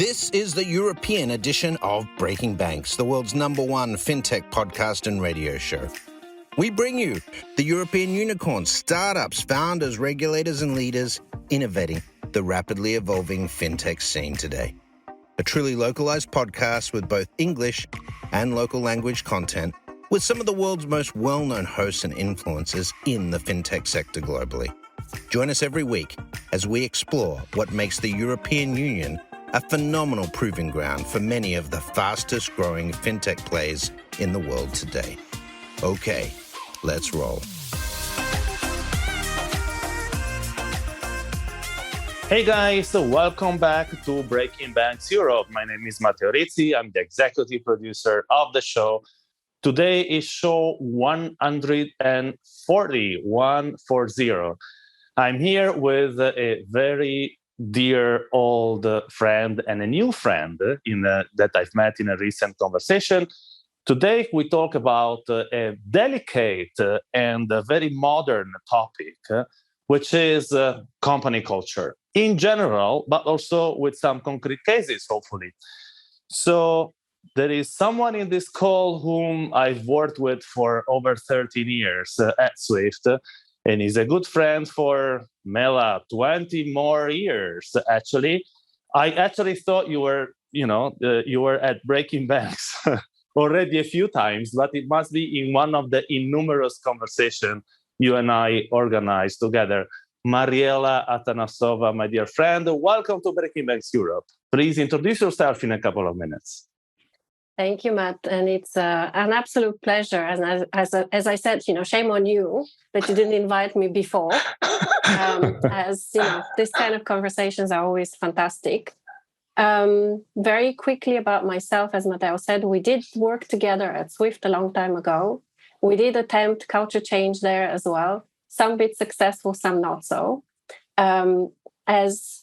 This is the European edition of Breaking Banks, the world's #1 fintech podcast and radio show. We bring you the European unicorns, startups, founders, regulators, and leaders innovating the rapidly evolving fintech scene today. A truly localized podcast with both English and local language content, with some of the world's most well-known hosts and influencers in the fintech sector globally. Join us every week as we explore what makes the European Union a phenomenal proving ground for many of the fastest growing fintech players in the world today. Okay, let's roll. Hey guys, welcome back to Breaking Banks Europe. My name is Matteo Rizzi. I'm the executive producer of the show. Today is show 140. I'm here with a very dear old friend and a new friend that I've met in a recent conversation. Today, we talk about a delicate and a very modern topic, which is company culture in general, but also with some concrete cases, hopefully. So there is someone in this call whom I've worked with for over 13 years at Swift, and he's a good friend for Mela, 20 more years, actually. I actually thought you were at Breaking Banks already a few times, but it must be in one of the innumerous conversations you and I organized together. Mariela Atanassova, my dear friend, welcome to Breaking Banks Europe. Please introduce yourself in a couple of minutes. Thank you, Matt. And it's an absolute pleasure. And as I said, shame on you that you didn't invite me before. This kind of conversations are always fantastic. Very quickly about myself, as Matteo said, we did work together at Swift a long time ago. We did attempt culture change there as well. Some bit successful, some not so. As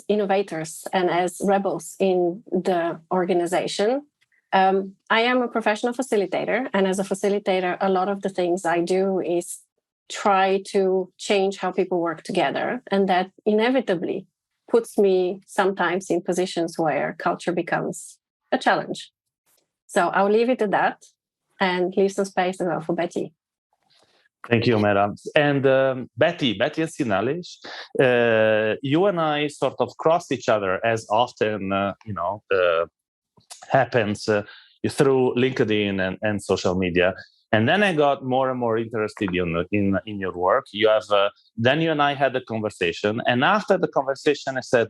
innovators and as rebels in the organization. I am a professional facilitator, and as a facilitator, a lot of the things I do is try to change how people work together, and that inevitably puts me sometimes in positions where culture becomes a challenge. So I'll leave it at that and leave some space as well for Betty. Thank you, madam. And Betty Encinales, you and I sort of crossed each other as often, happens through LinkedIn and social media. And then I got more and more interested in your work. Then you and I had a conversation. And after the conversation, I said,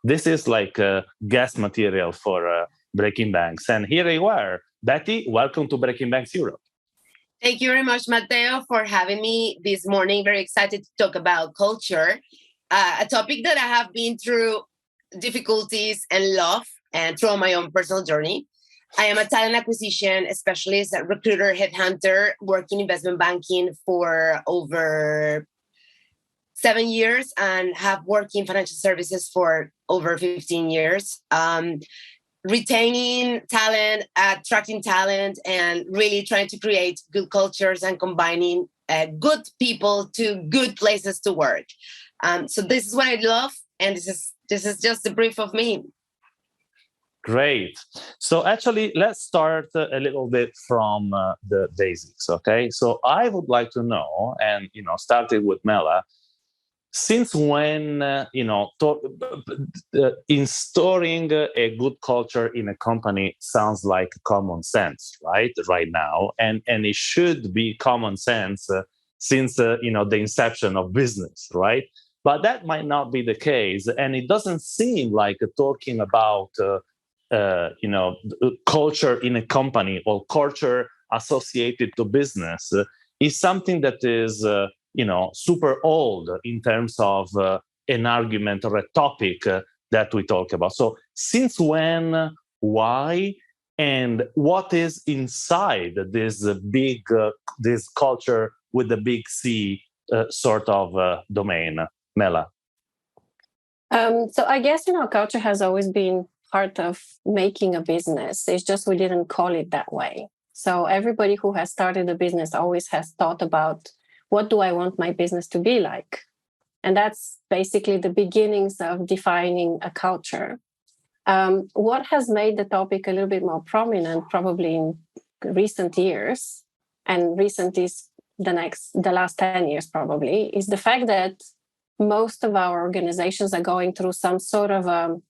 this is like gas material for Breaking Banks. And here you are. Betty, welcome to Breaking Banks Europe. Thank you very much, Matteo, for having me this morning. Very excited to talk about culture, a topic that I have been through difficulties and love and through my own personal journey. I am a talent acquisition specialist, a recruiter, headhunter, working investment banking for over 7 years and have worked in financial services for over 15 years. Retaining talent, attracting talent, and really trying to create good cultures and combining good people to good places to work. So this is what I love, and this is just a brief of me. Great. So actually, let's start a little bit from the basics, okay? So I would like to know, and starting with Mela, since when installing a good culture in a company sounds like common sense, right now, and it should be common sense since the inception of business, right? But that might not be the case, and it doesn't seem like talking about culture in a company or culture associated to business is something that is super old in terms of an argument or a topic that we talk about. So since when, why, and what is inside this big, this culture with the big C sort of domain? Mela. So I guess, culture has always been part of making a business. It's just we didn't call it that way. So everybody who has started a business always has thought about, what do I want my business to be like? And that's basically the beginnings of defining a culture. What has made the topic a little bit more prominent, probably in recent years, and recent is the last 10 years probably, is the fact that most of our organizations are going through some sort of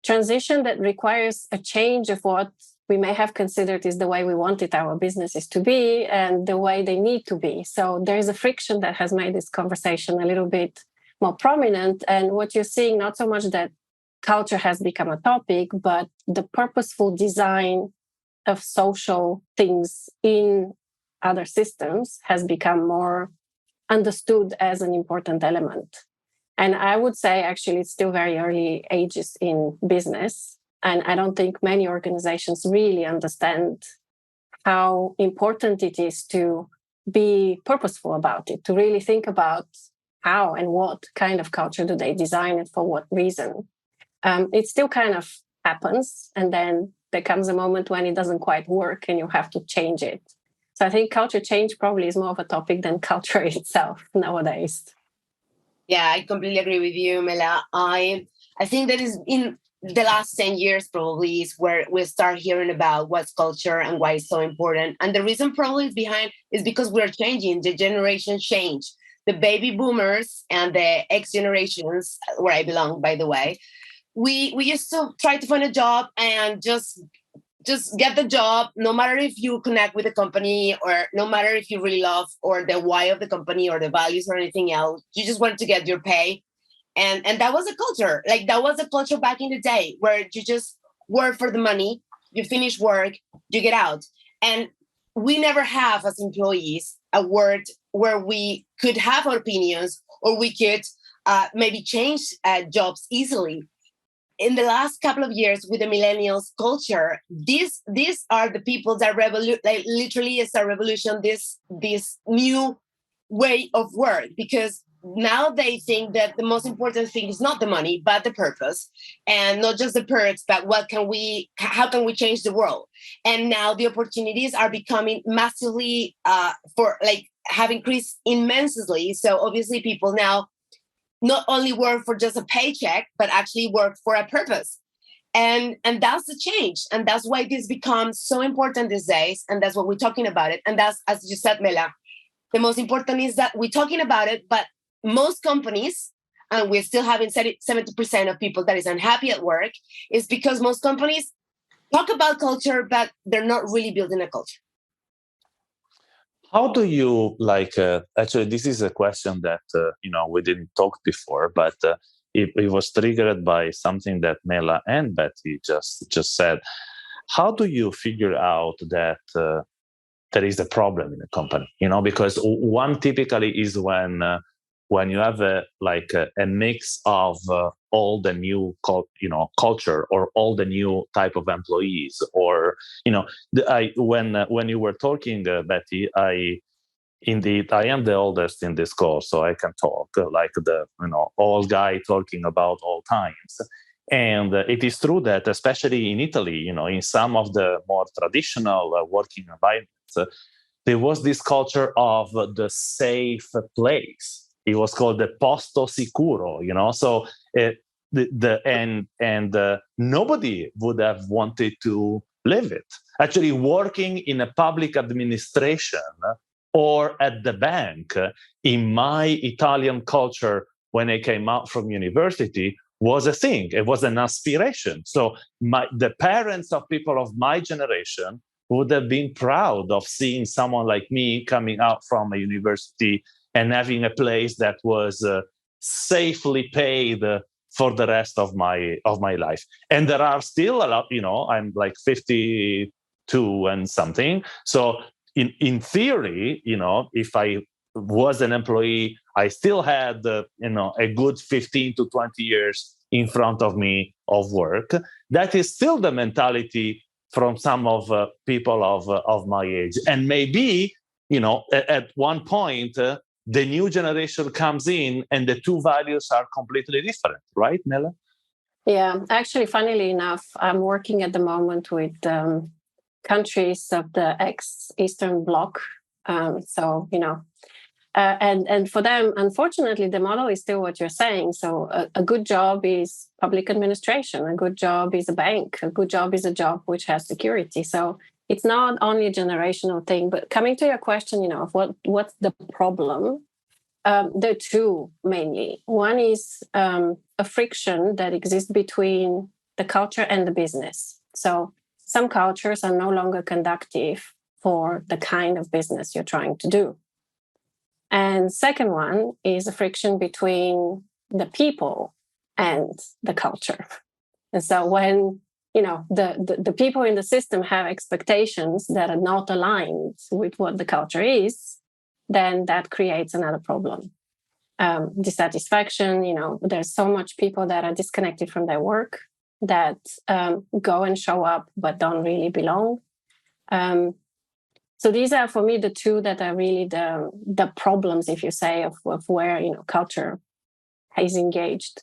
transition that requires a change of what we may have considered is the way we wanted our businesses to be and the way they need to be. So there's a friction that has made this conversation a little bit more prominent. And what you're seeing, not so much that culture has become a topic, but the purposeful design of social things in other systems has become more understood as an important element. And I would say, actually, it's still very early ages in business. And I don't think many organizations really understand how important it is to be purposeful about it, to really think about how and what kind of culture do they design and for what reason. It still kind of happens. And then there comes a moment when it doesn't quite work and you have to change it. So I think culture change probably is more of a topic than culture itself nowadays. Yeah, I completely agree with you, Mela. I think that is in the last 10 years probably is where we start hearing about what's culture and why it's so important. And the reason probably behind is because we're changing, the generation change. The baby boomers and the X generations, where I belong, by the way, we used to try to find a job and just get the job, no matter if you connect with the company or no matter if you really love or the why of the company or the values or anything else. You just wanted to get your pay. And that was a culture. Like that was a culture back in the day where you just work for the money, you finish work, you get out. And we never have as employees a word where we could have our opinions or we could maybe change jobs easily. In the last couple of years with the millennials culture, these are the people that literally is a revolution, this new way of work, because now they think that the most important thing is not the money, but the purpose, and not just the perks, but how can we change the world? And now the opportunities are becoming massively have increased immensely. So obviously people now not only work for just a paycheck, but actually work for a purpose. And that's the change. And that's why this becomes so important these days. And that's what we're talking about it. And that's, as you said, Mela, the most important is that we're talking about it, but most companies, and we're still having 70% of people that is unhappy at work, is because most companies talk about culture, but they're not really building a culture. How do you actually, this is a question that, we didn't talk before, but it was triggered by something that Mela and Betty just said. How do you figure out that there is a problem in a company? Because one typically is when you have a mix of all the new culture or all the new type of employees, or when you were talking, Betty, I am the oldest in this course, so I can talk like the old guy talking about all times. And it is true that especially in Italy, in some of the more traditional working environments, there was this culture of the safe place. It was called the posto sicuro, So nobody would have wanted to live it. Actually, working in a public administration or at the bank, in my Italian culture, when I came out from university, was a thing. It was an aspiration. So the parents of people of my generation would have been proud of seeing someone like me coming out from a university and having a place that was safely paid for the rest of my life. And there are still a lot, I'm like 52 and something. So in theory, if I was an employee, I still had a good 15 to 20 years in front of me of work. That is still the mentality from some of people of my age. And maybe, at one point, the new generation comes in and the two values are completely different, right, Mela? Yeah, actually, funnily enough, I'm working at the moment with countries of the ex-Eastern Bloc. And for them, unfortunately, the model is still what you're saying. So a good job is public administration. A good job is a bank. A good job is a job which has security. So it's not only a generational thing. But coming to your question, of what's the problem? There are two mainly. One is a friction that exists between the culture and the business. So some cultures are no longer conducive for the kind of business you're trying to do. And second one is a friction between the people and the culture. And so when the people in the system have expectations that are not aligned with what the culture is, then that creates another problem. Dissatisfaction, there's so much people that are disconnected from their work, that go and show up but don't really belong. So these are, for me, the two that are really the problems, if you say, of where culture is engaged.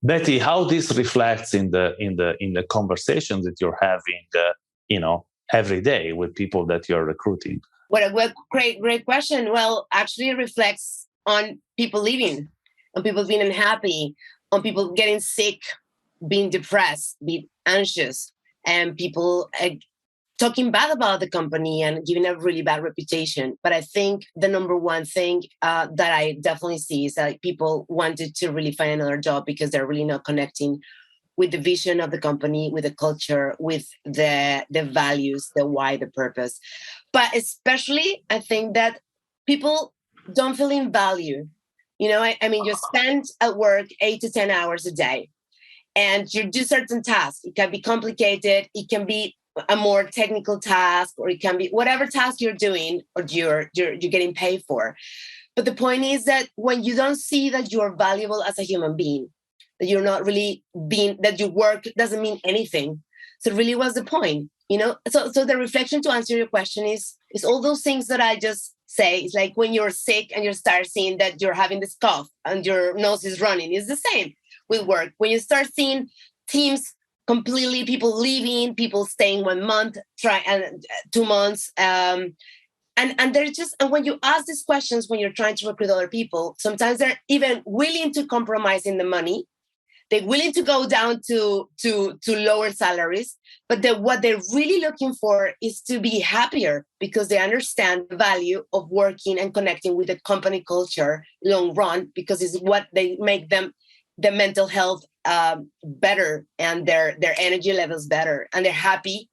Betty, how this reflects in the conversations that you're having, every day with people that you're recruiting? What a great question. Well, actually, it reflects on people leaving, on people being unhappy, on people getting sick, being depressed, being anxious, and people talking bad about the company and giving a really bad reputation. But I think the number one thing that I definitely see is that people wanted to really find another job because they're really not connecting with the vision of the company, with the culture, with the values, the why, the purpose. But especially, I think that people don't feel in value. I mean, you spend at work 8 to 10 hours a day and you do certain tasks. It can be complicated. It can be a more technical task, or it can be whatever task you're doing or you're getting paid for. But the point is that when you don't see that you're valuable as a human being, that you're not really that your work doesn't mean anything. So really, what's the point? So the reflection, to answer your question, is all those things that I just say. It's like when you're sick and you start seeing that you're having this cough and your nose is running. It's the same with work. When you start seeing teams completely, people leaving, people staying 1 month, 2 months, and they're just, and when you ask these questions, when you're trying to recruit other people, sometimes they're even willing to compromise in the money. They're willing to go down to lower salaries, but what they're really looking for is to be happier because they understand the value of working and connecting with the company culture long run, because it's what they make them, the mental health better and their energy levels better and their happy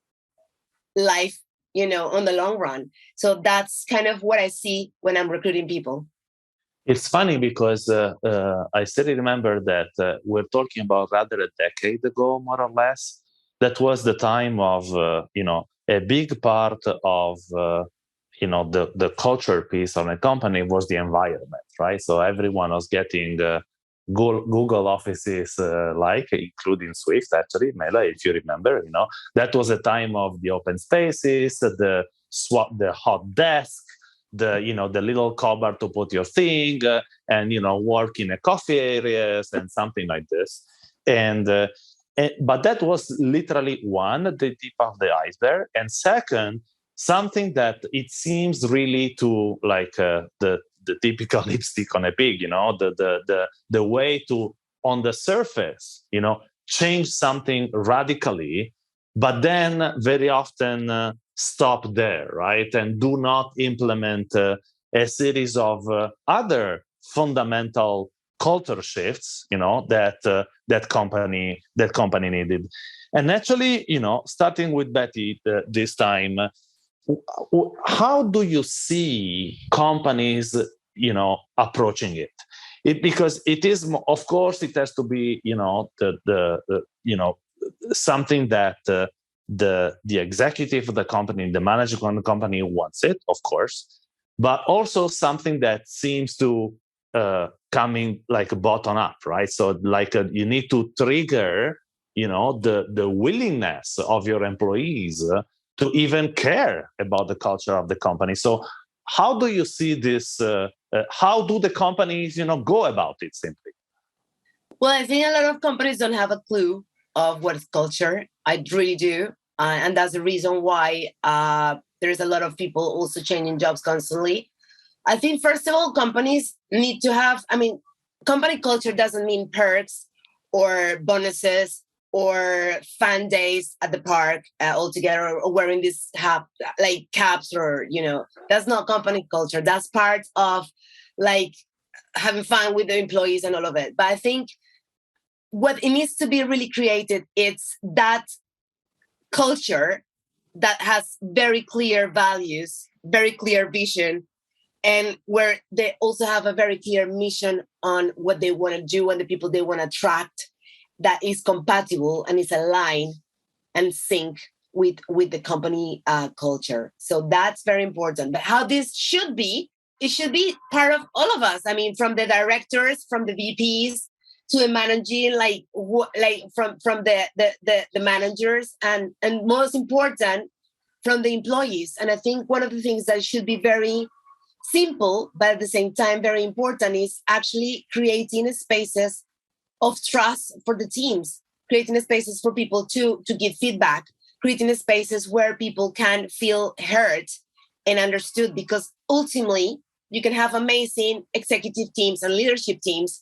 life, on the long run. So that's kind of what I see when I'm recruiting people. It's funny because I still remember that we're talking about rather a decade ago, more or less. That was the time of, a big part of, the culture piece of a company was the environment, right? So everyone was getting Google offices, including Swift, actually, Mela, if you remember, that was a time of the open spaces, the hot desk, the little cupboard to put your thing, and work in a coffee areas and something like this. But that was literally one, the tip of the iceberg, and second, something that it seems really to like the typical lipstick on a pig, the way to, on the surface, change something radically, but then very often stop there, right? And do not implement a series of other fundamental culture shifts, that company needed. And actually, starting with Betty this time, how do you see companies, approaching it? Because it is, of course, it has to be, something that the executive of the company, the manager of the company wants it, of course, but also something that seems to coming like bottom up, right? So you need to trigger, the willingness of your employees to even care about the culture of the company. So how do you see this? How do the companies, go about it simply? Well, I think a lot of companies don't have a clue of what is culture. I really do. And that's the reason why there's a lot of people also changing jobs constantly. I think, first of all, companies need to have, company culture doesn't mean perks or bonuses or fan days at the park altogether, or wearing this like caps, or, that's not company culture. That's part of like having fun with the employees and all of it. But I think what it needs to be really created, it's that culture that has very clear values, very clear vision, and where they also have a very clear mission on what they want to do and the people they want to attract, that is compatible and is aligned and sync with the company culture. So that's very important. But how this should be, it should be part of all of us. From the directors, from the VPs, to the managing, from the managers, and most important, from the employees. And I think one of the things that should be very simple, but at the same time very important, is actually creating spaces of trust for the teams, creating spaces for people to give feedback, creating spaces where people can feel heard and understood. Because ultimately, you can have amazing executive teams and leadership teams,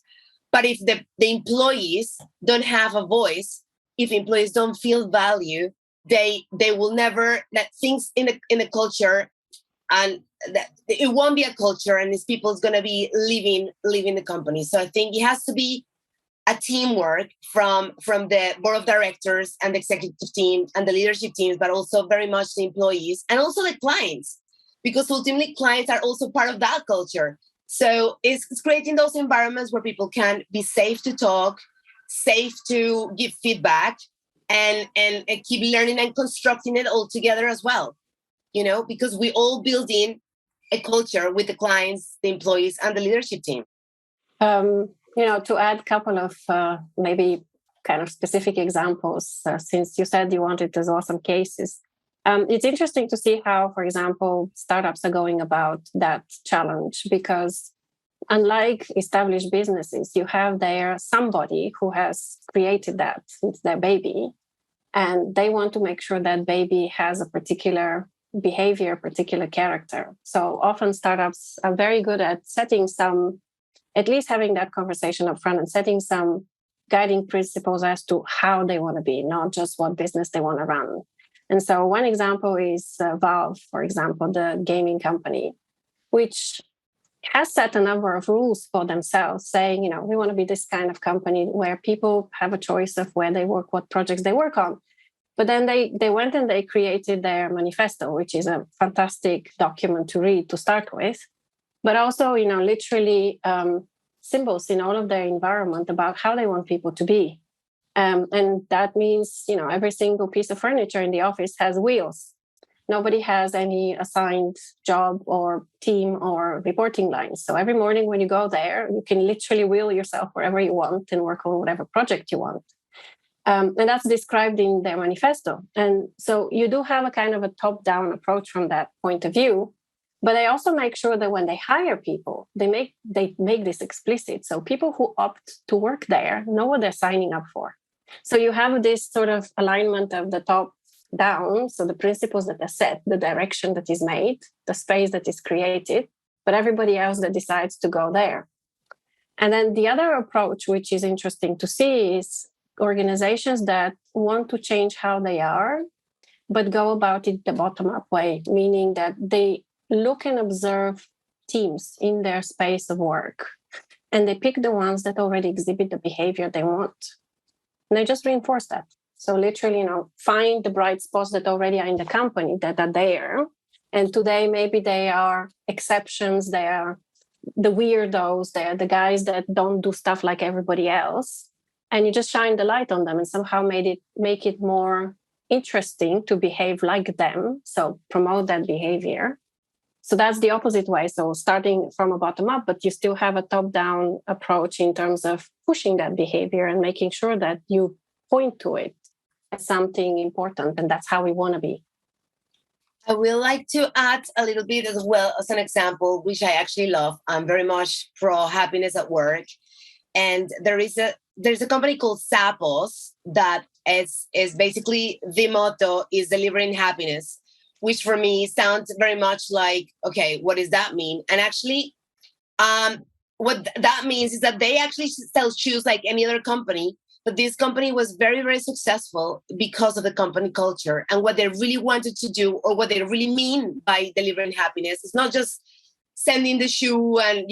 but if the employees don't have a voice, if employees don't feel value, they will never let things in the culture, and that it won't be a culture, and these people is going to be leaving the company. So I think it has to be a teamwork from the board of directors and the executive team and the leadership teams, but also very much the employees and also the clients, because ultimately clients are also part of that culture. So it's creating those environments where people can be safe to talk, safe to give feedback, and keep learning and constructing it all together as well. Because we all build in a culture with the clients, the employees, and the leadership team. To add a couple of maybe kind of specific examples, since you said you wanted those awesome cases. It's interesting to see how, for example, startups are going about that challenge, because unlike established businesses, you have there somebody who has created that. It's their baby, and they want to make sure that baby has a particular behavior, particular character. So often startups are very good at setting at least having that conversation up front and setting some guiding principles as to how they want to be, not just what business they want to run. And so one example is Valve, for example, the gaming company, which has set a number of rules for themselves, saying, we want to be this kind of company where people have a choice of where they work, what projects they work on. But then they went and they created their manifesto, which is a fantastic document to read to start with, but also, literally symbols in all of their environment about how they want people to be. And that means, every single piece of furniture in the office has wheels. Nobody has any assigned job or team or reporting lines. So every morning when you go there, you can literally wheel yourself wherever you want and work on whatever project you want. And that's described in their manifesto. And so you do have a kind of a top-down approach from that point of view. But they also make sure that when they hire people, they make this explicit. So people who opt to work there know what they're signing up for. So you have this sort of alignment of the top down. So the principles that are set, the direction that is made, the space that is created, but everybody else that decides to go there. And then the other approach, which is interesting to see, is organizations that want to change how they are, but go about it the bottom-up way, meaning that they look and observe teams in their space of work, and they pick the ones that already exhibit the behavior they want. And they just reinforce that. So literally, find the bright spots that already are in the company that are there. And today, maybe they are exceptions. They are the weirdos. They are the guys that don't do stuff like everybody else. And you just shine the light on them and somehow make it more interesting to behave like them. So promote that behavior. So that's the opposite way. So starting from a bottom up, but you still have a top down approach in terms of pushing that behavior and making sure that you point to it as something important. And that's how we want to be. I would like to add a little bit as well as an example, which I actually love. I'm very much pro happiness at work. And there's a company called Sapos that is basically the motto is delivering happiness which for me sounds very much like, okay, what does that mean? And actually, what that means is that they actually sell shoes like any other company, but this company was very, very successful because of the company culture and what they really wanted to do, or what they really mean by delivering happiness. It's not just sending the shoe and,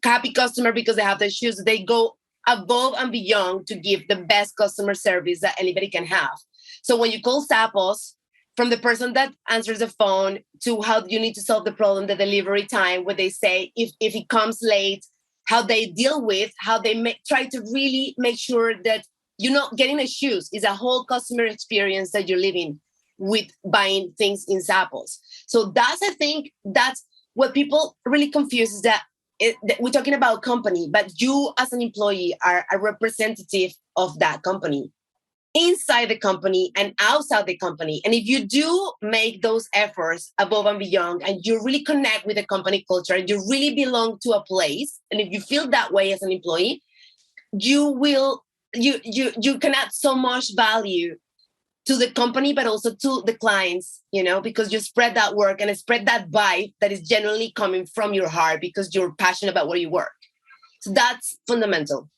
happy customer because they have the shoes. They go above and beyond to give the best customer service that anybody can have. So when you call Zappos, from the person that answers the phone to how you need to solve the problem, the delivery time, what they say, if it comes late, how they deal with, how they try to really make sure that getting the shoes is a whole customer experience that you're living with buying things in Zappos. So I think that's what people really confuse, is that we're talking about company, but you as an employee are a representative of that company, inside the company and outside the company. And if you do make those efforts above and beyond, and you really connect with the company culture, and you really belong to a place, and if you feel that way as an employee, you can add so much value to the company, but also to the clients, because you spread that work and spread that vibe that is genuinely coming from your heart because you're passionate about where you work. So that's fundamental.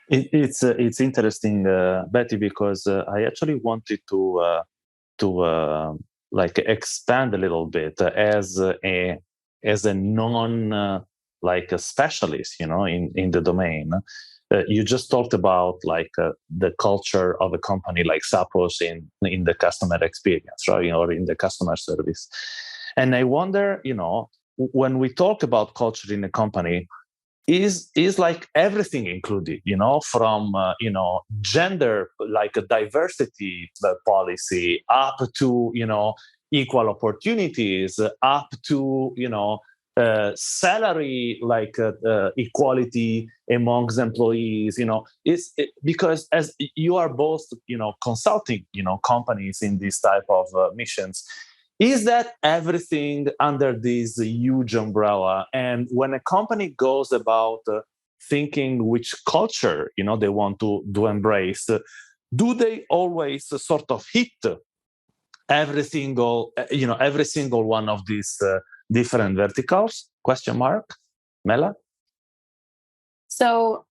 It's interesting, Betty, because I actually wanted to expand a little bit as a non a specialist, in the domain. You just talked about the culture of a company like Zappos in the customer experience, right, or in the customer service. And I wonder, when we talk about culture in a company, is like everything included, from gender, like a diversity policy, up to equal opportunities, up to salary, equality amongst employees. Because as you are both consulting companies in this type of missions, is that everything under this huge umbrella? And when a company goes about thinking which culture they want to embrace, do they always sort of hit every single one of these different verticals? Question mark, Mela? So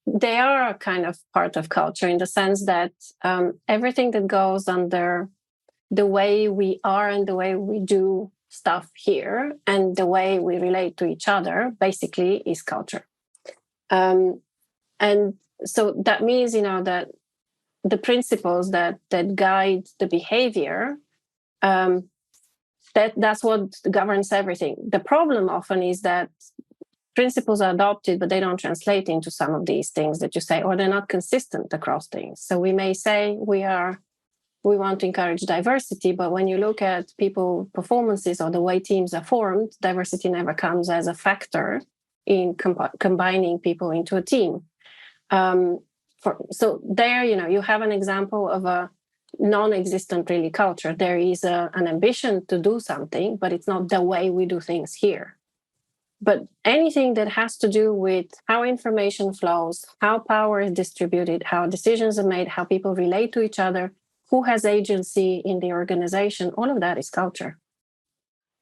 they are kind of part of culture in the sense that everything that goes under the way we are and the way we do stuff here and the way we relate to each other basically is culture. And so that means, that the principles that guide the behavior, that's what governs everything. The problem often is that principles are adopted, but they don't translate into some of these things that you say, or they're not consistent across things. So we may say we want to encourage diversity, but when you look at people performances or the way teams are formed, diversity never comes as a factor in combining people into a team. So there, you have an example of a non-existent really culture. There is an ambition to do something, but it's not the way we do things here. But anything that has to do with how information flows, how power is distributed, how decisions are made, how people relate to each other, who has agency in the organization, all of that is culture.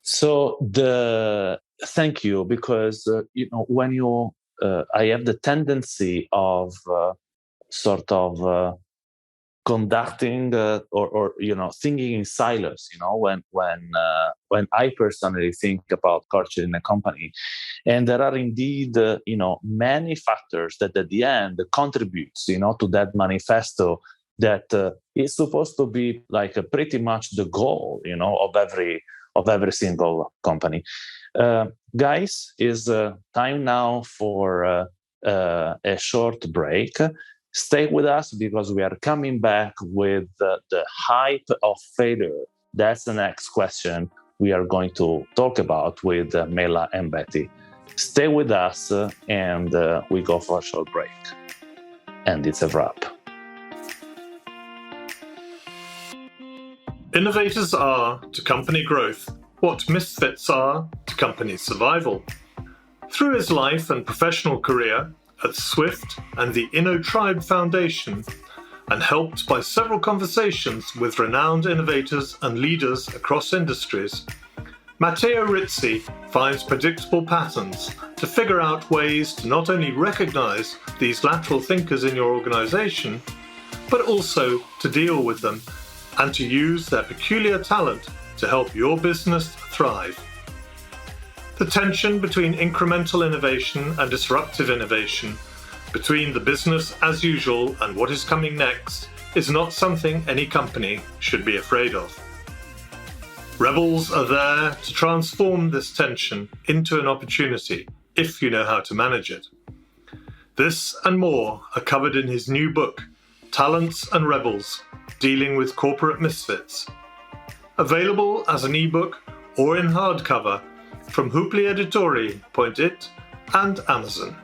So thank you, because when I have the tendency of conducting or thinking in silos. When I personally think about culture in a company, and there are indeed many factors that at the end contributes to that manifesto that is supposed to be pretty much the goal of every single company. Guys, is time now for a short break. Stay with us because we are coming back with the hype of failure. That's the next question we are going to talk about with Mela and Betty. Stay with us and we go for a short break. And it's a wrap. Innovators are to company growth what misfits are to company survival. Through his life and professional career at Swift and the InnoTribe Foundation, and helped by several conversations with renowned innovators and leaders across industries, Matteo Rizzi finds predictable patterns to figure out ways to not only recognize these lateral thinkers in your organization, but also to deal with them and to use their peculiar talent to help your business thrive. The tension between incremental innovation and disruptive innovation, between the business as usual and what is coming next, is not something any company should be afraid of. Rebels are there to transform this tension into an opportunity, if you know how to manage it. This and more are covered in his new book, Talents and Rebels, Dealing with Corporate Misfits. Available as an ebook or in hardcover from Hoopli Editori, Point It, and Amazon.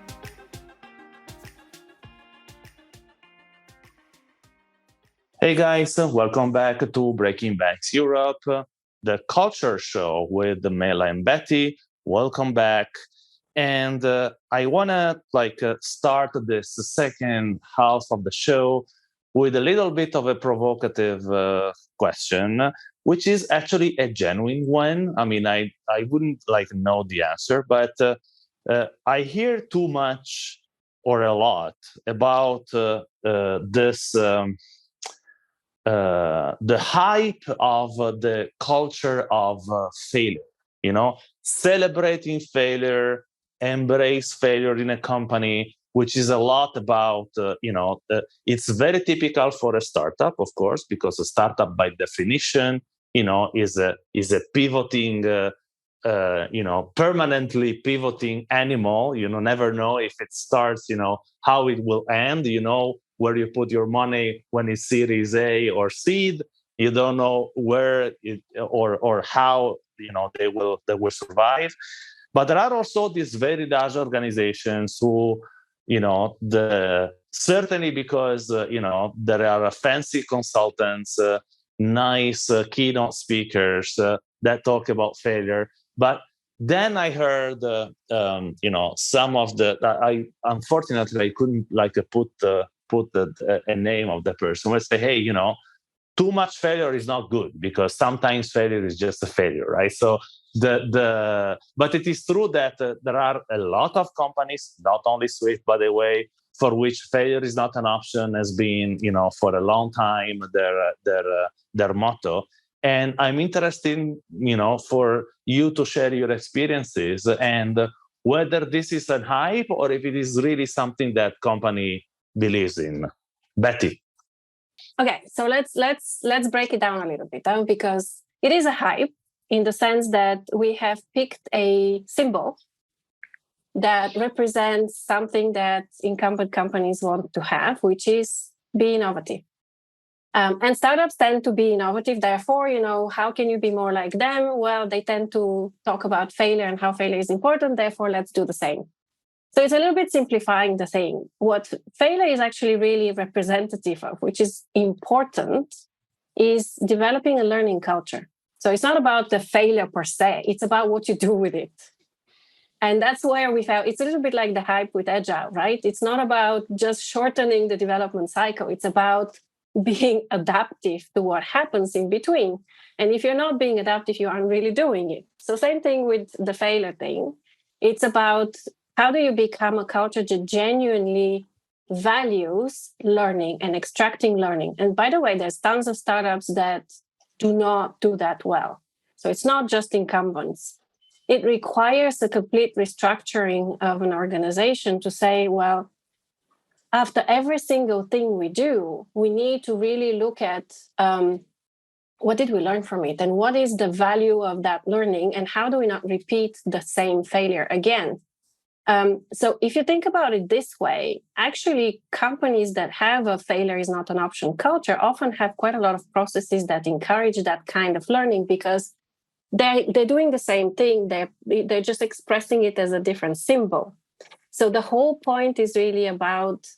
Hey guys, welcome back to Breaking Banks Europe, the culture show with Mela and Betty. Welcome back. And I want to start this second half of the show with a little bit of a provocative question, which is actually a genuine one. I mean, I wouldn't know the answer, but I hear too much or a lot about this the hype of the culture of failure, celebrating failure, embrace failure in a company, which is a lot about, it's very typical for a startup, of course, because a startup by definition, is a pivoting, permanently pivoting animal. You never know if it starts, how it will end, where you put your money when it's Series A or seed. You don't know where it, or how they will survive. But there are also these very large organizations who, certainly because there are fancy consultants, nice keynote speakers that talk about failure. But then I heard, some of I unfortunately I couldn't put a name of the person. Let's say, hey, too much failure is not good, because sometimes failure is just a failure, right? So but it is true that there are a lot of companies, not only Swift, by the way, for which failure is not an option, has been, for a long time their motto. And I'm interested, for you to share your experiences and whether this is a hype or if it is really something that company believes in. Betty. Okay, so let's break it down a little bit, because it is a hype in the sense that we have picked a symbol that represents something that incumbent companies want to have, which is be innovative. And startups tend to be innovative. Therefore, how can you be more like them? Well, they tend to talk about failure and how failure is important. Therefore, let's do the same. So it's a little bit simplifying the thing. What failure is actually really representative of, which is important, is developing a learning culture. So it's not about the failure per se. It's about what you do with it. And that's where we found it's a little bit like the hype with Agile, right? It's not about just shortening the development cycle. It's about being adaptive to what happens in between. And if you're not being adaptive, you aren't really doing it. So same thing with the failure thing. It's about how do you become a culture that genuinely values learning and extracting learning? And by the way, there's tons of startups that do not do that well. So it's not just incumbents. It requires a complete restructuring of an organization to say, well, after every single thing we do, we need to really look at what did we learn from it and what is the value of that learning and how do we not repeat the same failure again? So if you think about it this way, actually companies that have a failure is not an option culture often have quite a lot of processes that encourage that kind of learning because they're doing the same thing. They're just expressing it as a different symbol. So the whole point is really about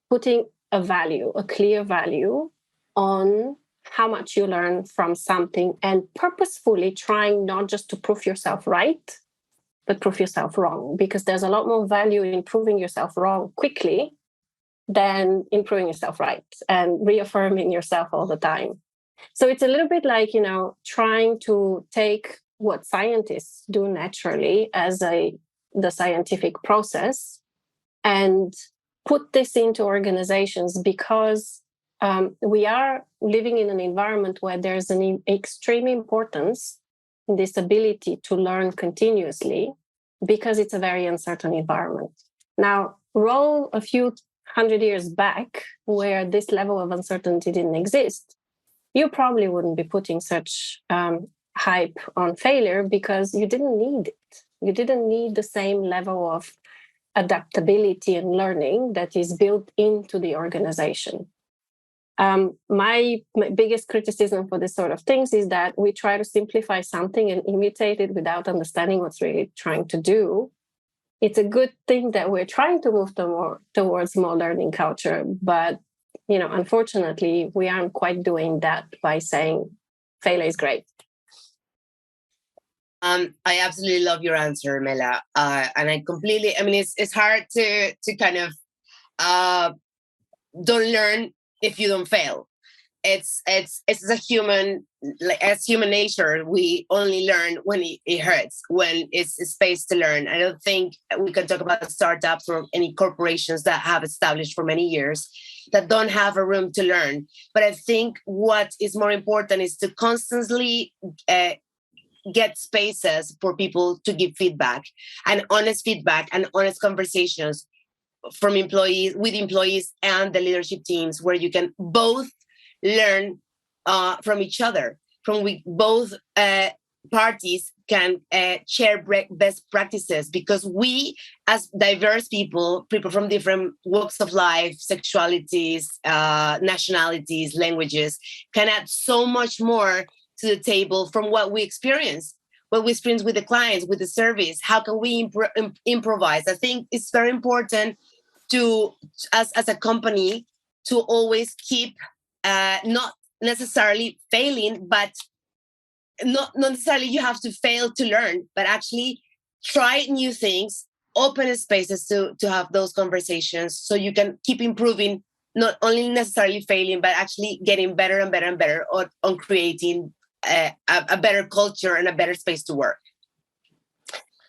putting a clear value on how much you learn from something and purposefully trying not just to prove yourself right, but prove yourself wrong, because there's a lot more value in proving yourself wrong quickly than improving yourself, right? And reaffirming yourself all the time. So it's a little bit like, trying to take what scientists do naturally as the scientific process and put this into organizations, because we are living in an environment where there's an extreme importance in this ability to learn continuously, because it's a very uncertain environment. Now, roll a few 100 years back where this level of uncertainty didn't exist, you probably wouldn't be putting such hype on failure, because you didn't need it. You didn't need the same level of adaptability and learning that is built into the organization. My biggest criticism for this sort of things is that we try to simplify something and imitate it without understanding what's really trying to do. It's a good thing that we're trying to move towards more learning culture, but unfortunately, we aren't quite doing that by saying failure is great. I absolutely love your answer, Mela. And I completely, it's hard to kind of don't learn if you don't fail. It's a human, like as human nature, we only learn when it hurts, when it's space to learn. I don't think we can talk about startups or any corporations that have established for many years that don't have a room to learn. But I think what is more important is to constantly get spaces for people to give feedback and honest conversations from employees, with employees and the leadership teams, where you can both learn from each other, both parties can share best practices, because we, as diverse people from different walks of life, sexualities, nationalities, languages, can add so much more to the table from what we experience with the clients, with the service. How can we improvise? I think it's very important to, as a company, to always keep not necessarily failing, but not necessarily you have to fail to learn, but actually try new things, open spaces to have those conversations, so you can keep improving, not only necessarily failing, but actually getting better and better and better on creating a better culture and a better space to work.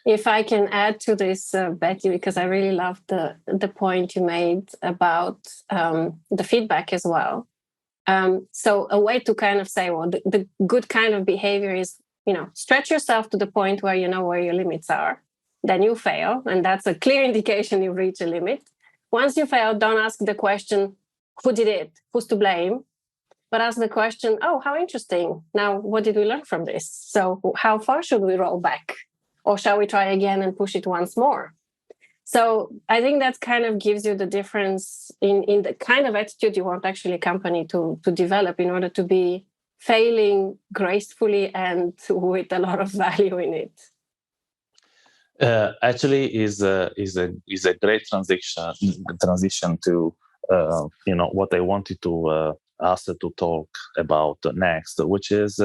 If I can add to this, Betty, because I really love the point you made about the feedback as well. So a way to kind of say, well, the good kind of behavior is, stretch yourself to the point where you know where your limits are. Then you fail, and that's a clear indication you've reached a limit. Once you fail, don't ask the question, who did it? Who's to blame? But ask the question, oh, how interesting. Now, what did we learn from this? So how far should we roll back? Or shall we try again and push it once more? So I think that kind of gives you the difference in the kind of attitude you want actually a company to develop in order to be failing gracefully and with a lot of value in it. Actually, is a great transition to what I wanted to ask to talk about next, which is.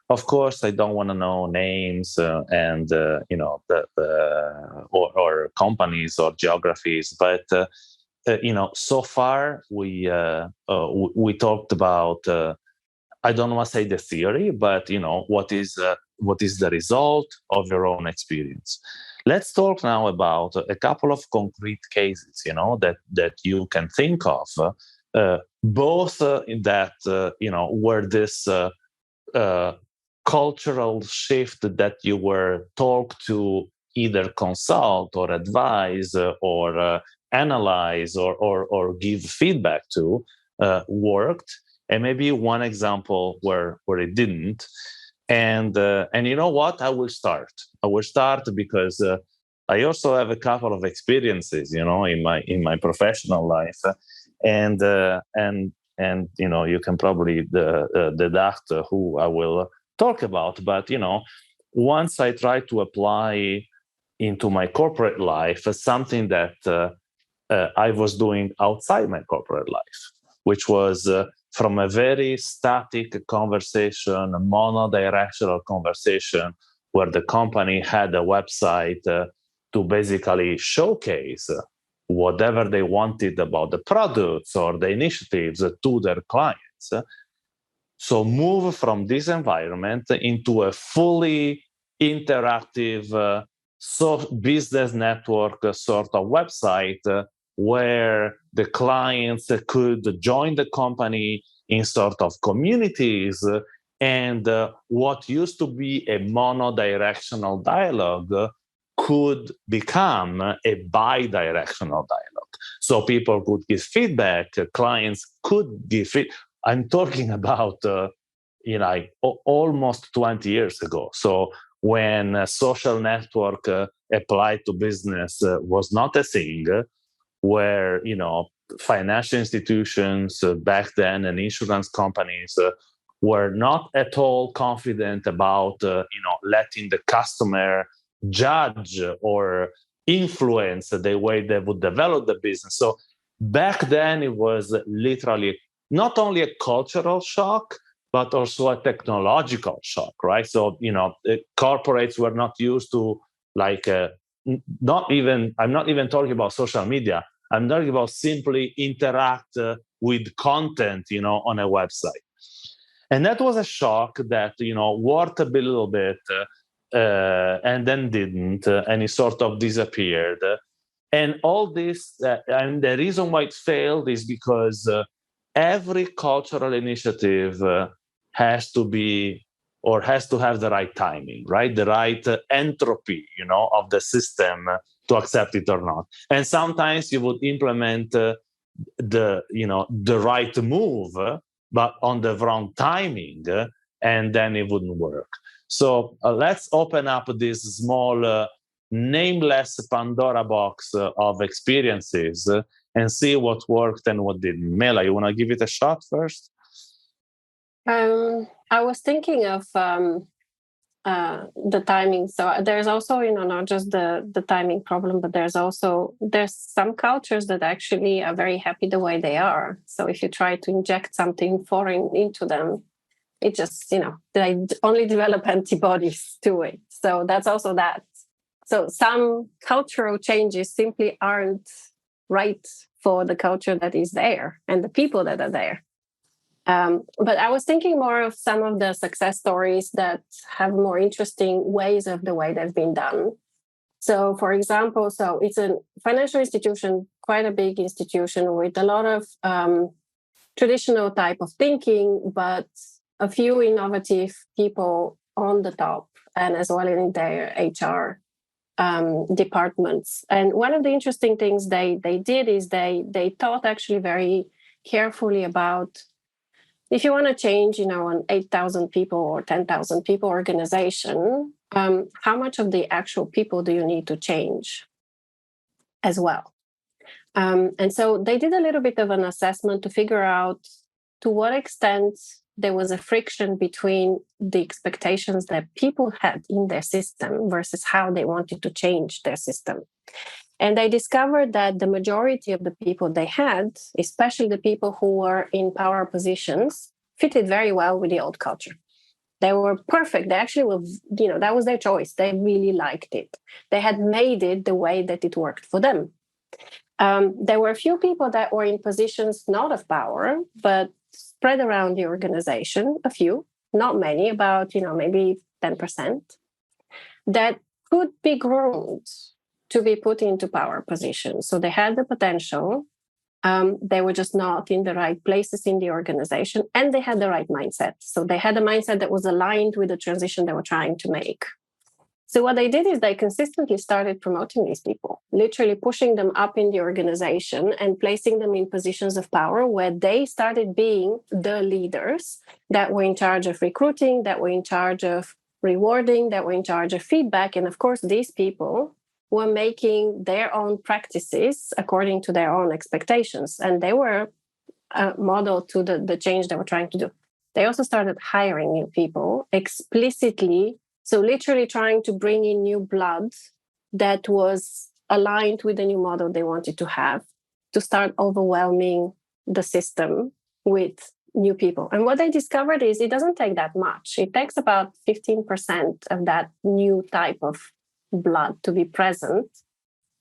Of course, I don't want to know names and or companies or geographies, but so far we talked about. I don't want to say the theory, but what is the result of your own experience. Let's talk now about a couple of concrete cases, that you can think of, both where this. Cultural shift that you were talked to either consult or advise or analyze or give feedback to worked, and maybe one example where it didn't. And you know what? I will start because I also have a couple of experiences, in my professional life, and you can probably deduct who I will talk about. But once I tried to apply into my corporate life something that I was doing outside my corporate life, which was from a very static conversation, a monodirectional conversation, where the company had a website to basically showcase whatever they wanted about the products or the initiatives to their clients. So move from this environment into a fully interactive business network sort of website where the clients could join the company in sort of communities, and what used to be a mono-directional dialogue could become a bi-directional dialogue. So people could give feedback, clients could give feedback. I'm talking about almost 20 years ago. So when a social network applied to business was not a thing, where financial institutions back then and insurance companies were not at all confident about letting the customer judge or influence the way they would develop the business. So back then it was literally not only a cultural shock, but also a technological shock, right? So corporates were not used to I'm not even talking about social media. I'm talking about simply interact with content, on a website. And that was a shock that, worked a little bit and then didn't, and it sort of disappeared. And all this, and the reason why it failed is because every cultural initiative has to have the right timing, right? The right entropy, of the system to accept it or not. And sometimes you would implement the right move, but on the wrong timing, and then it wouldn't work. So let's open up this small, nameless Pandora box of experiences and see what worked and what didn't. Mela, you want to give it a shot first? I was thinking of the timing. So there's also, not just the timing problem, but there's some cultures that actually are very happy the way they are. So if you try to inject something foreign into them, it just, they only develop antibodies to it. So that's also that. So some cultural changes simply aren't right for the culture that is there and the people that are there. But I was thinking more of some of the success stories that have more interesting ways of the way they've been done. So, for example, it's a financial institution, quite a big institution with a lot of traditional type of thinking, but a few innovative people on the top and as well in their HR departments. And one of the interesting things they did is they thought actually very carefully about, if you want to change, an 8,000 people or 10,000 people organization, how much of the actual people do you need to change as well? And so they did a little bit of an assessment to figure out to what extent there was a friction between the expectations that people had in their system versus how they wanted to change their system. And they discovered that the majority of the people they had, especially the people who were in power positions, fitted very well with the old culture. They were perfect. They actually were, that was their choice. They really liked it. They had made it the way that it worked for them. There were a few people that were in positions not of power, but spread around the organization, a few, not many, about, maybe 10%, that could be groomed to be put into power positions. So they had the potential. They were just not in the right places in the organization, and they had the right mindset. So they had a mindset that was aligned with the transition they were trying to make. So what they did is they consistently started promoting these people, literally pushing them up in the organization and placing them in positions of power where they started being the leaders that were in charge of recruiting, that were in charge of rewarding, that were in charge of feedback. And of course, these people were making their own practices according to their own expectations. And they were a model to the change they were trying to do. They also started hiring new people explicitly. So literally trying to bring in new blood that was aligned with the new model they wanted to have, to start overwhelming the system with new people. And what they discovered is it doesn't take that much. It takes about 15% of that new type of blood to be present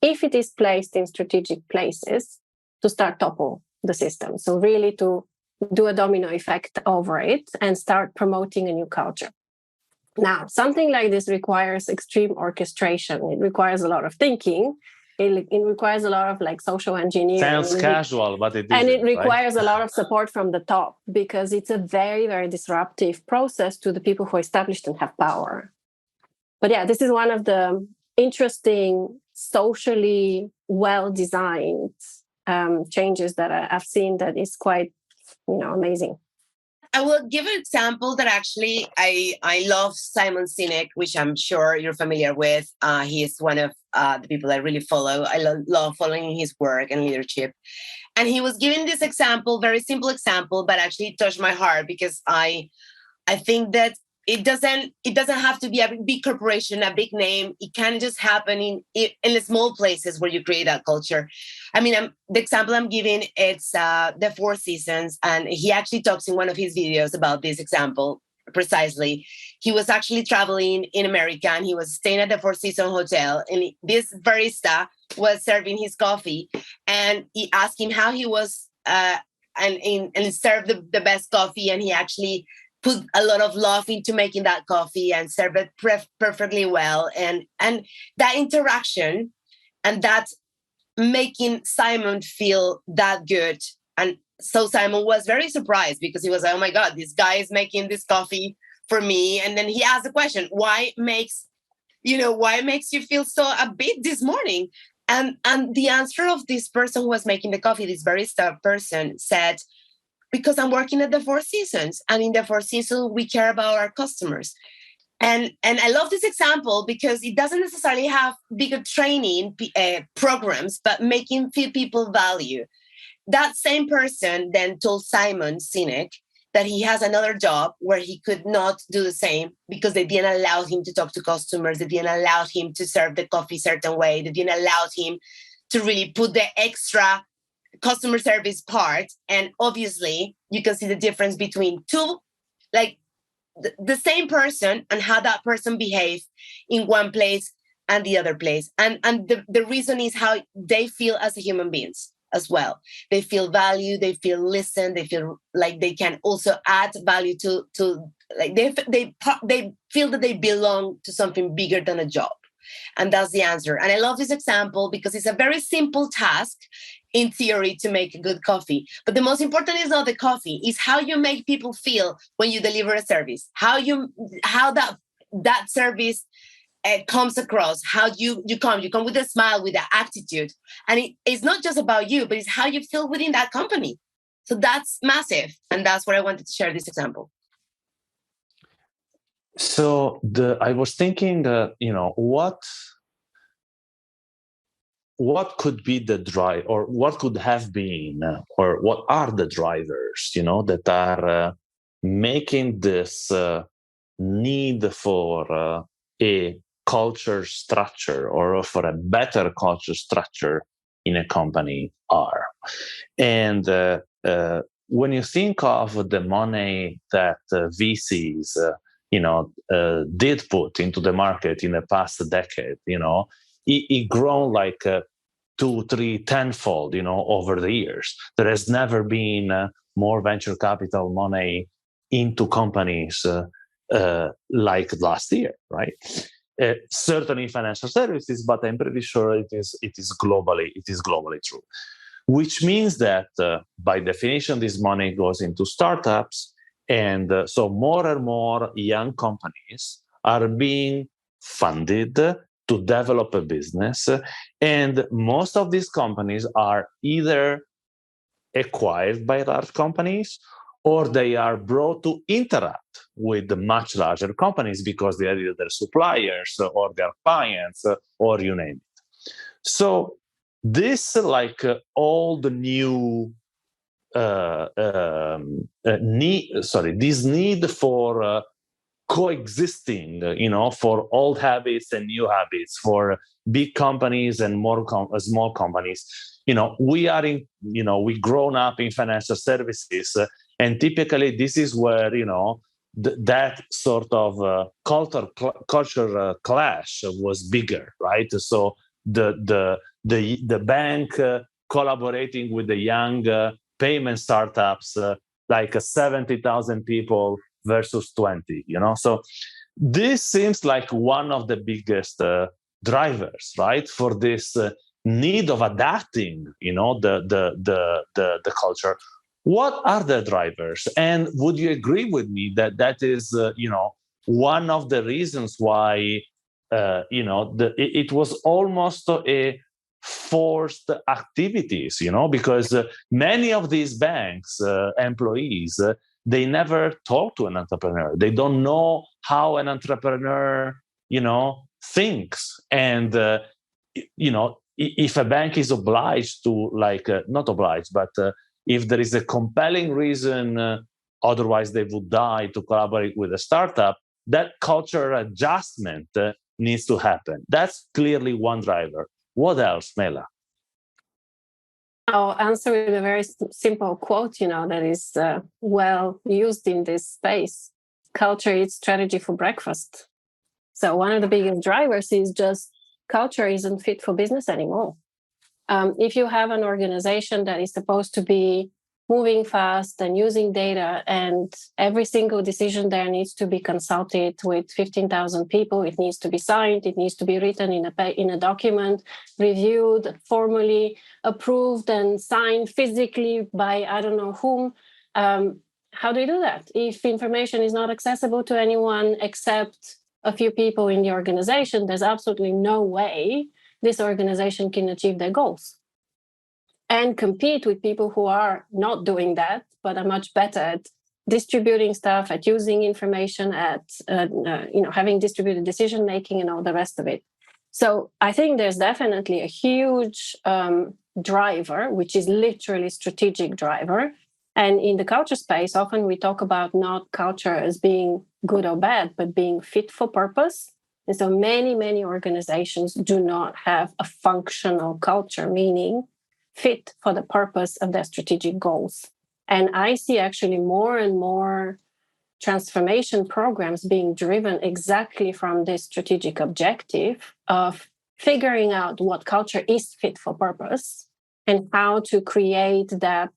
if it is placed in strategic places, to start topple the system. So really to do a domino effect over it and start promoting a new culture. Now, something like this requires extreme orchestration. It requires a lot of thinking. It requires a lot of like social engineering. Sounds casual, but it isn't, and it requires right? a lot of support from the top, because it's a very, very disruptive process to the people who are established and have power. But yeah, this is one of the interesting, socially well-designed changes that I've seen that is quite, amazing. I will give an example that actually I love Simon Sinek, which I'm sure you're familiar with. He is one of the people I really follow. I love following his work and leadership. And he was giving this example, very simple example, but actually it touched my heart, because I think that it doesn't have to be a big corporation, a big name. It can just happen in the small places where you create that culture. I mean, the example I'm giving, it's the Four Seasons. And he actually talks in one of his videos about this example precisely. He was actually traveling in America and he was staying at the Four Seasons Hotel. And this barista was serving his coffee. And he asked him how he was and served the best coffee. And he actually put a lot of love into making that coffee and serve it perfectly well. And that interaction and that making Simon feel that good. And so Simon was very surprised, because he was like, oh my God, this guy is making this coffee for me. And then he asked the question, why makes you feel so upbeat this morning? And the answer of this person who was making the coffee, this barista person, said, because I'm working at the Four Seasons, and in the Four Seasons, we care about our customers. And I love this example because it doesn't necessarily have bigger training programs, but making people value. That same person then told Simon Sinek that he has another job where he could not do the same, because they didn't allow him to talk to customers. They didn't allow him to serve the coffee a certain way. They didn't allow him to really put the extra customer service part. And obviously you can see the difference between two, like the same person, and how that person behaves in one place and the other place. And the reason is how they feel as human beings as well. They feel valued, they feel listened, they feel like they can also add value to like they feel that they belong to something bigger than a job. And that's the answer. And I love this example because it's a very simple task in theory to make a good coffee. But the most important is not the coffee, it's how you make people feel when you deliver a service, how that service comes across, how you come with a smile, with an attitude. And it's not just about you, but it's how you feel within that company. So that's massive. And that's what I wanted to share this example. So I was thinking, what could be the drive, or what could have been, or what are the drivers, that are making this need for a culture structure, or for a better culture structure in a company are. And when you think of the money that VCs did put into the market in the past decade, it grown like 2, 3, 10-fold, over the years. There has never been more venture capital money into companies like last year, right? Certainly financial services, but I'm pretty sure it is globally true. Which means that by definition, this money goes into startups. And so more and more young companies are being funded to develop a business. And most of these companies are either acquired by large companies, or they are brought to interact with the much larger companies because they are either their suppliers or their clients, or you name it. So this, like all the new this need for coexisting, for old habits and new habits, for big companies and more small companies. We grown up in financial services, and typically this is where that sort of culture clash was bigger, right? So the bank collaborating with the young payment startups, like 70,000 people versus 20, So this seems like one of the biggest drivers, right, for this need of adapting, the culture. What are the drivers? And would you agree with me that that is, one of the reasons why, it was almost a forced activities, because many of these banks employees, they never talk to an entrepreneur. They don't know how an entrepreneur, thinks. And, if a bank is obliged to, not obliged, but if there is a compelling reason, otherwise they would die, to collaborate with a startup, that cultural adjustment needs to happen. That's clearly one driver. What else, Mela? I'll answer with a very simple quote, that is well used in this space. Culture eats strategy for breakfast. So one of the biggest drivers is just culture isn't fit for business anymore. If you have an organization that is supposed to be moving fast and using data, and every single decision there needs to be consulted with 15,000 people, it needs to be signed, it needs to be written in a document, reviewed, formally approved and signed physically by I don't know whom. How do you do that? If information is not accessible to anyone except a few people in the organization, there's absolutely no way this organization can achieve their goals and compete with people who are not doing that, but are much better at distributing stuff, at using information, at having distributed decision making, and all the rest of it. So I think there's definitely a huge driver, which is literally strategic driver. And in the culture space, often we talk about not culture as being good or bad, but being fit for purpose. And so many organizations do not have a functional culture, meaning fit for the purpose of their strategic goals. And I see actually more and more transformation programs being driven exactly from this strategic objective of figuring out what culture is fit for purpose and how to create that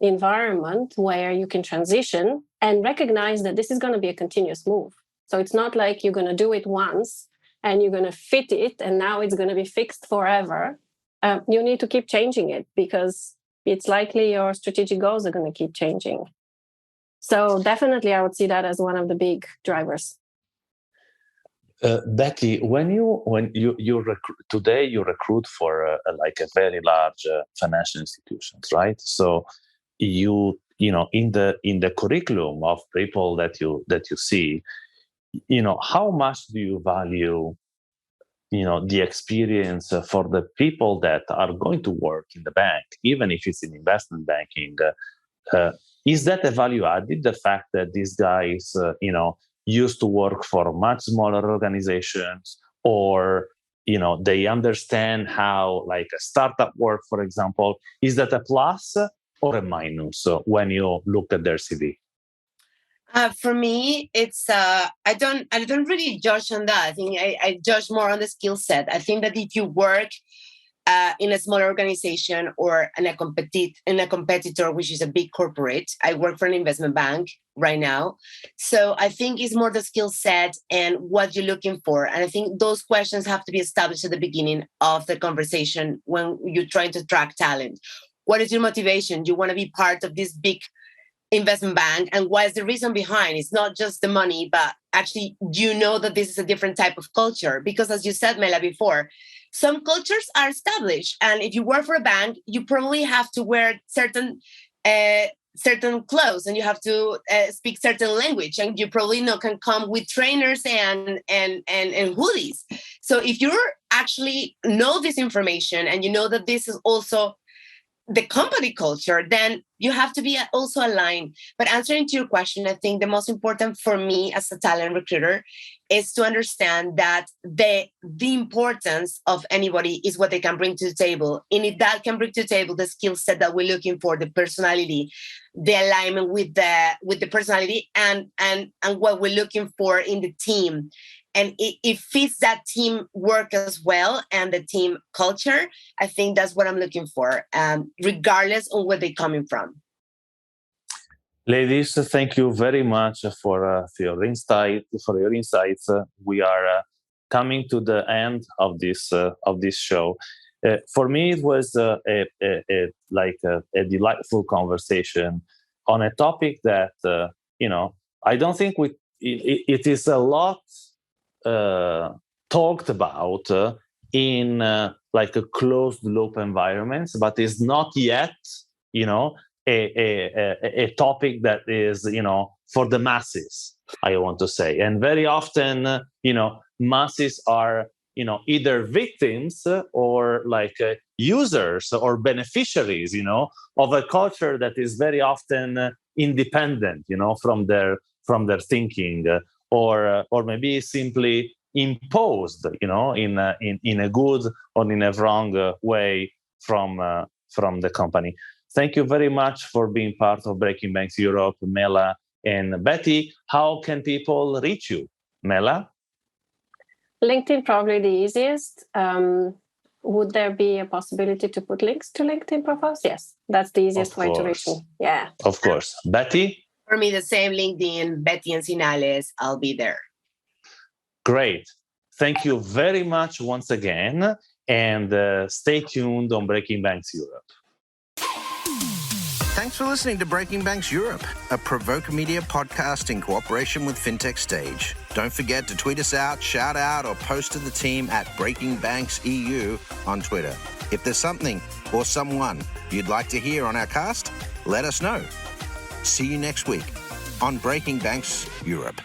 environment where you can transition and recognize that this is going to be a continuous move. So it's not like you're going to do it once and you're going to fit it and now it's going to be fixed forever. You need to keep changing it because it's likely your strategic goals are going to keep changing. So definitely I would see that as one of the big drivers. Becky, when you recruit today, you recruit for a very large financial institutions, right? So you in the curriculum of people that you see, how much do you value the experience for the people that are going to work in the bank, even if it's in investment banking? Is that a value added? The fact that these guys, used to work for much smaller organizations, or they understand how a startup work, for example, is that a plus or a minus when you look at their CV? For me, it's I don't really judge on that. I think I judge more on the skill set. I think that if you work in a smaller organization or in a competitor, which is a big corporate. I work for an investment bank right now. So I think it's more the skill set and what you're looking for. And I think those questions have to be established at the beginning of the conversation when you're trying to attract talent. What is your motivation? You want to be part of this big investment bank, and what is the reason behind? It's not just the money, but actually you know that this is a different type of culture, because as you said, Mela, before, some cultures are established, and if you work for a bank, you probably have to wear certain clothes, and you have to speak certain language, and you probably can come with trainers and hoodies. So if you actually know this information and you know that this is also the company culture, then you have to be also aligned. But answering to your question, I think the most important for me as a talent recruiter is to understand that the importance of anybody is what they can bring to the table. And if that can bring to the table the skill set that we're looking for, the personality, the alignment with the personality and what we're looking for in the team, and it fits that team work as well and the team culture. I think that's what I'm looking for, regardless of where they're coming from. Ladies, thank you very much for your insights. We are coming to the end of this show. For me, it was a delightful conversation on a topic that I don't think it is a lot talked about in like a closed loop environments, but is not yet a topic that is for the masses, I want to say. And very often masses are either victims or like users or beneficiaries of a culture that is very often independent from their thinking, or maybe simply imposed in a good or in a wrong way from the company. Thank you very much for being part of Breaking Banks Europe, Mela and Betty. How can people reach you, Mela? LinkedIn, probably the easiest. Would there be a possibility to put links to LinkedIn profiles? Yes, that's the easiest way to reach me. Yeah. Of course. Betty? For me, the same, LinkedIn, Betty Encinales, I'll be there. Great. Thank you very much once again, and stay tuned on Breaking Banks Europe. Thanks for listening to Breaking Banks Europe, a Provoke Media podcast in cooperation with FinTech Stage. Don't forget to tweet us out, shout out, or post to the team at Breaking Banks EU on Twitter. If there's something or someone you'd like to hear on our cast, let us know. See you next week on Breaking Banks Europe.